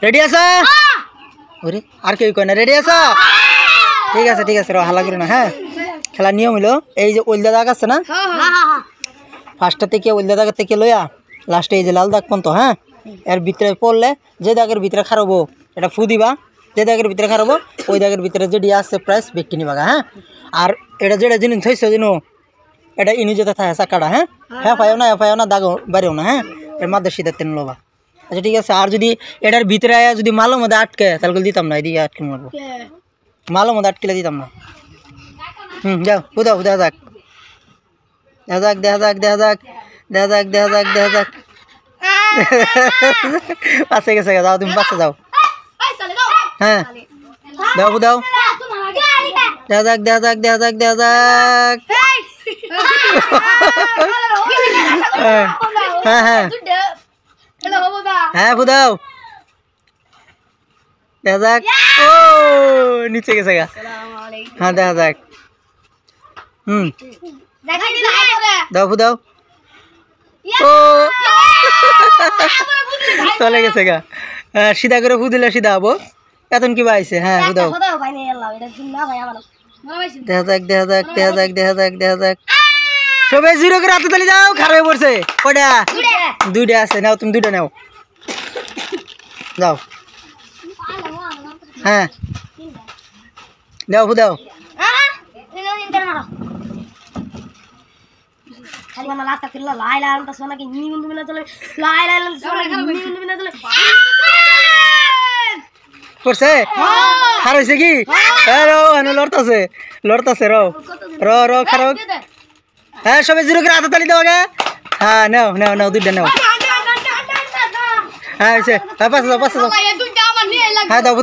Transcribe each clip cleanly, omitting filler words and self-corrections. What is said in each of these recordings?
Ready আছো? ওরে আর কেউ কয় না, রেডি আছো? ঠিক আছে র হালা করো না। হ্যাঁ, খেলার নিয়ম হইলো এই যে ওইলদা দাগ আছে না, ফার্স্টটা থেকে ওইলদা দাগ থেকে লইয়া লাস্টে এই যে লাল দাগ পর্যন্ত। হ্যাঁ, এর ভিতরে পড়লে যে দাগের ভিতরে খারাপো এটা ফু দিবা, যে দাগের ভিতরে খারাপো ওই দাগের ভিতরে যেটি আছে প্রাইস ব্যক্তি নিবা। হ্যাঁ, আর এটা যেটা জিনিস থইছো জিনো এটা ইনি যেতে থাকে চাকাটা। হ্যাঁ, হ্যাঁ পাইও না দাগ বাড়িও না। হ্যাঁ, এর মাদের সিদ্ধ তেন লোবা। আচ্ছা ঠিক আছে। আর যদি এটার ভিতরে যদি মালের মধ্যে আটকে তাহলে দিতাম না, এদিকে আটকে মারবো, মালের মধ্যে আটকেলে দিতাম না। যাও বুঝাও, দেখা যাক পাশে গেছে, যাও তুমি পাশে যাও। হ্যাঁ দাও বুঝাও, দেখা যাক। হ্যাঁ বুঝাও, দেখা যাক। ও নিচে গেছে গা। হ্যাঁ দেখা যাক। দাও দাও। ও চলে গেছে গা। হ্যাঁ, সিধা করে ফু দিলে সিধা হবো। এখন কি পাইছে? হ্যাঁ দাও, দেখা যাক। সবাই জিরো করে হাতে তালি দাও। খারাপ পড়ছে কয়টা? দুইটা আছে, নাও তুমি দুইটা নাও, যাও। হ্যাঁ দাও দাও। করছে খার হয়েছে কি? লড়তাছে র খারাপ। হ্যাঁ সবাই জিরো করে হাতে তালি দাও আগে। হ্যাঁ নাও দুইটা নাও। হ্যাঁ হয়েছে, পাশে যাও। হ্যাঁ দাও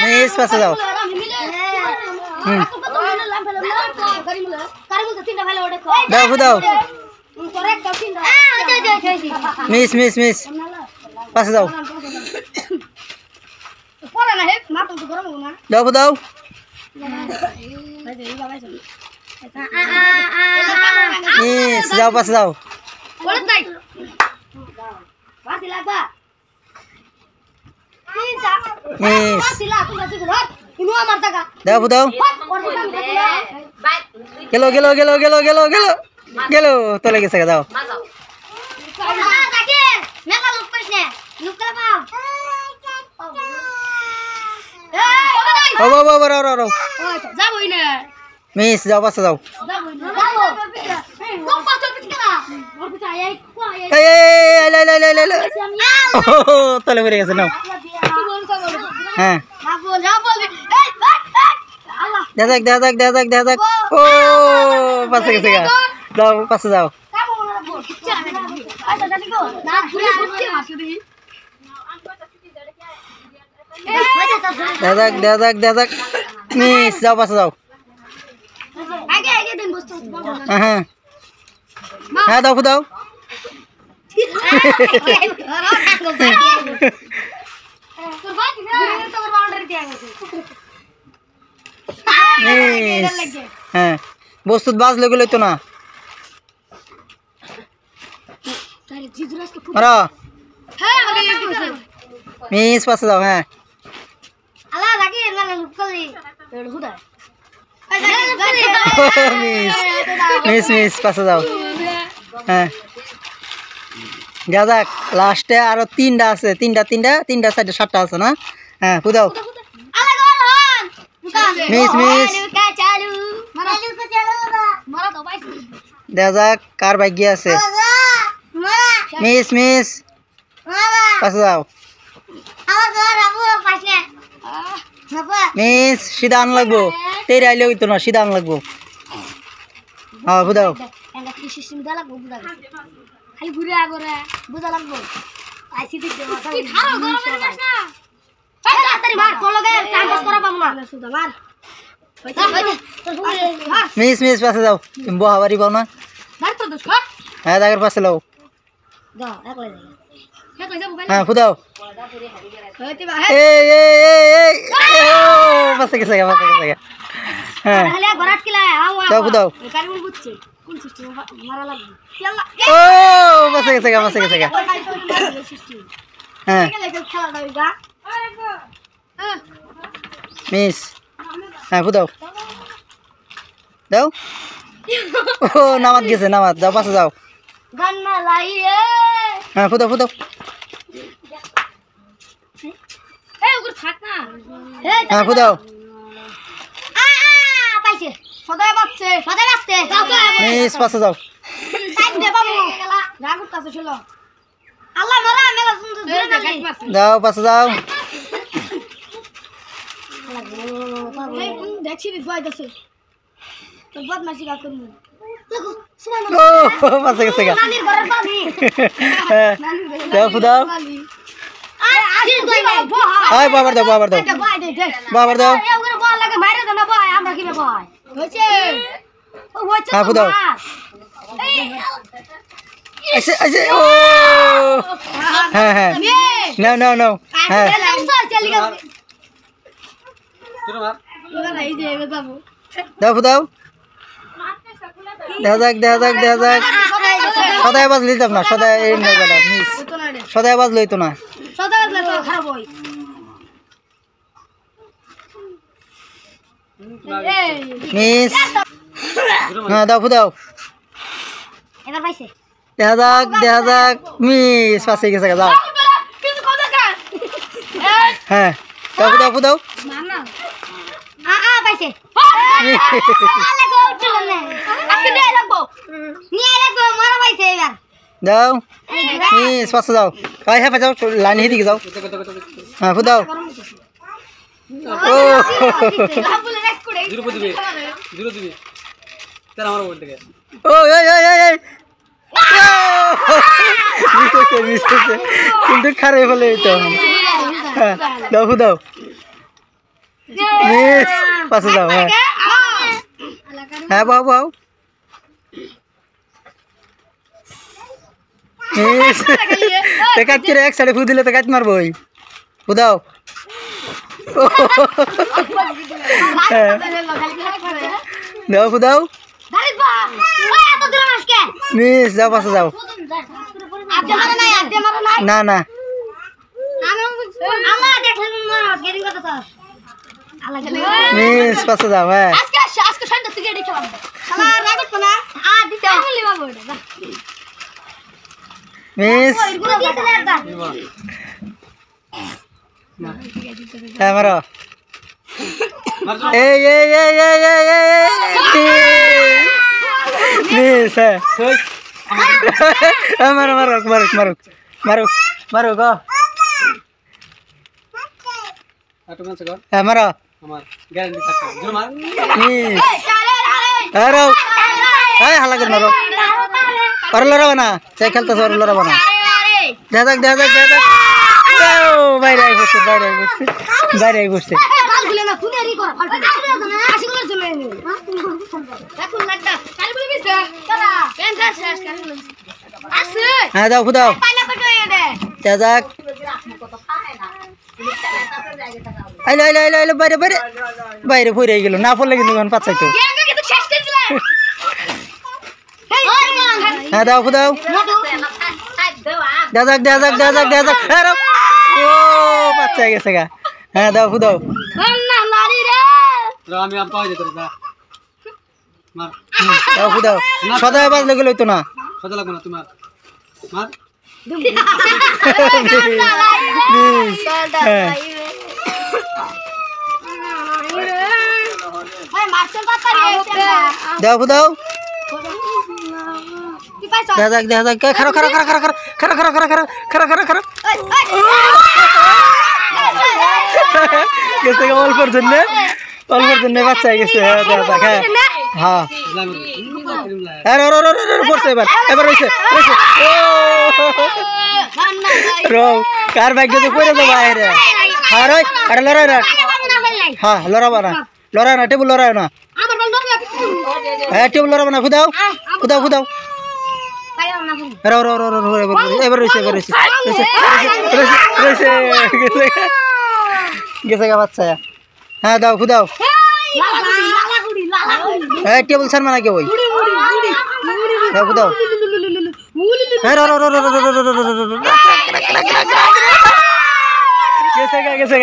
মিস, পাশে যাও। দাও মিস পাশে যাও। দাও মিস, যাও পাশে যাও। দাও গেল তলে গেছে, দাও। মিস, যাও পাশে যাও। তলে পড়ে গেছে, নাও। হ্যাঁ দেখা যাক। ও পাশে গেছে গা, যাও পাশে যাও। দেখা যাক। মিস, যাও পাশে যাও। হ্যাঁ দাও হ্যাঁ, বস্তুত বাজলে গুলো তো না। মিস, পাশে যাও। হ্যাঁ মিস পাশে যাও। হ্যাঁ যা যাক, লাস্টে আরো তিনটা আছে, তিনটা সাইডে 7টা আছে না। হ্যাঁ বুঝাও। মিস দেখা যাক কার ভাগ্যে আছে। মিস পাশে যাও। মিস, সিধা আন লাগবো, তেরে আইলে হইতো না, সিধা আন লাগবো। হ্যাঁ বুঝাও। মিস পাশে যাও, তুমি বহাবারি পাও না। হ্যাঁ দাগের পাশে লাও। হ্যাঁ ফুদাও। পাশে গেছে। হ্যাঁ ফুদাও। ও বাসে গেছে গা হ্যাঁ মিস হ্যাঁ ফুদাও দাও ও নামাজ গেছে নামাজ যাও পাশে যাও হ্যাঁ ফুদাও হ্যাঁ ফুদাও মিস পাশে যাও যাও পাশে যাও পাশে গেছে গা যাও ফুদাও বাবার দাও হ্যাঁ ফুদাও ও হ্যাঁ হ্যাঁ নাও হ্যাঁ দাও ফুদাও দেখা যাক সদায় বাজ লিতাম না সদায় এই মিস সদায় বাজ লইতো না মিস হ্যাঁ দাও ফুদাও দেখা যাক মিস পাশে গেছে যাও হ্যাঁ দাও ফুদাও যাও মিস পাশে যাও হ্যাঁ যাও লাইন দিকে যাও হ্যাঁ ফুদাও ও কিন্তু খারাপ হলে তো দাও ফুদাও মিস পাশে যাও হ্যাঁ বাও মিস এক সাইডে ফু দিলে তো কাজ মারবো ফুদাও দাও ফুদাও মিস যাও পাশে যাও না মিস পাশে যাও হ্যাঁ মিস হ্যাঁ মারো মিস হ্যাঁ মারো গো হ্যাঁ মারো হালা করে মারো আর লড়াবো না সে খেলতেছে আর লড়াবো না দেখা যাক বাইরে বসছে হ্যাঁ দাও ফুদাও দেখা যাক আইলো বাইরে ফুরে গেল না পড়লে কিন্তু পাচ্ছাইতো হ্যাঁ দাও ফুদাও দেখা যাক ও বাচ্চা গেছে গা হ্যাঁ দাও ফুদাও দাও ফুদাও সদায় বাজলে গেল তো না দাও ফুদাও দেখা যাক খারাপ গেছে অল্পর জন্য বাচ্চা গেছে হ্যাঁ পড়ছে এবার রয়েছে কার ভাগ্য তো পড়ে যাবো বাইরে আরে লড়াই না হ্যাঁ লড়াবো না টেবিল লড়াই না হ্যাঁ টেবিল লড়াবো না ফুদাও এবার রয়েছে গেছে গা বাচ্চা হ্যাঁ দাও ফুদাও টেবিল ছাড়বা না কে ওই দাও দাও হ্যাঁ রো রো রো রো রো রো রো রো রো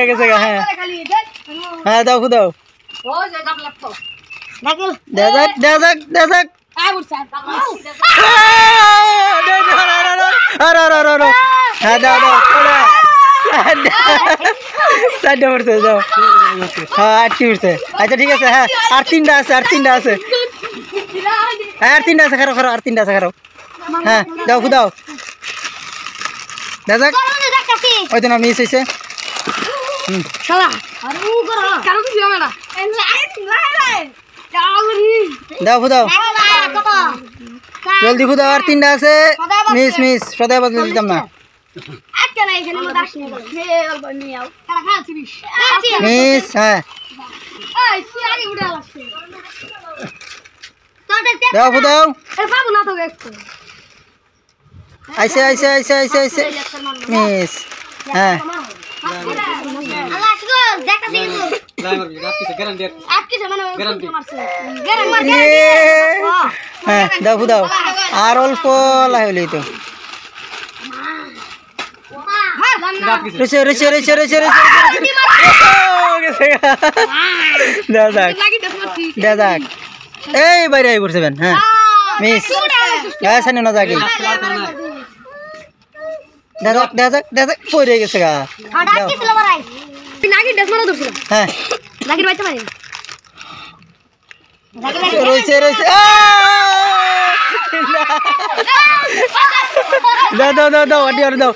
গেছে গা হ্যাঁ হ্যাঁ দাও দাও দেখ হ্যাঁ দাও দাও চারটা পড়ছে দাও হ্যাঁ আটটি উঠছে আচ্ছা ঠিক আছে হ্যাঁ আর তিনটা আছে হ্যাঁ আর তিনটা আছে খারাপ আর তিনটা আছে খারাপ হ্যাঁ দাও দাও দেখ ওই তো না মিস হয়েছে দাও দাও জলদি দাও আর তিনটা আছে মিস সদাই বদলে দিতাম না মিস হ্যাঁ দাও দাও আইসে মিস হ্যাঁ হ্যাঁ দাও আর অল্প লাইলি তো এই বাইরে আই পড়ছে হ্যাঁ মিস সানি না যাকে দেখ পড়ে গেছে গা হ্যাঁ রয়েছে দাও দাও দাও দাও দাও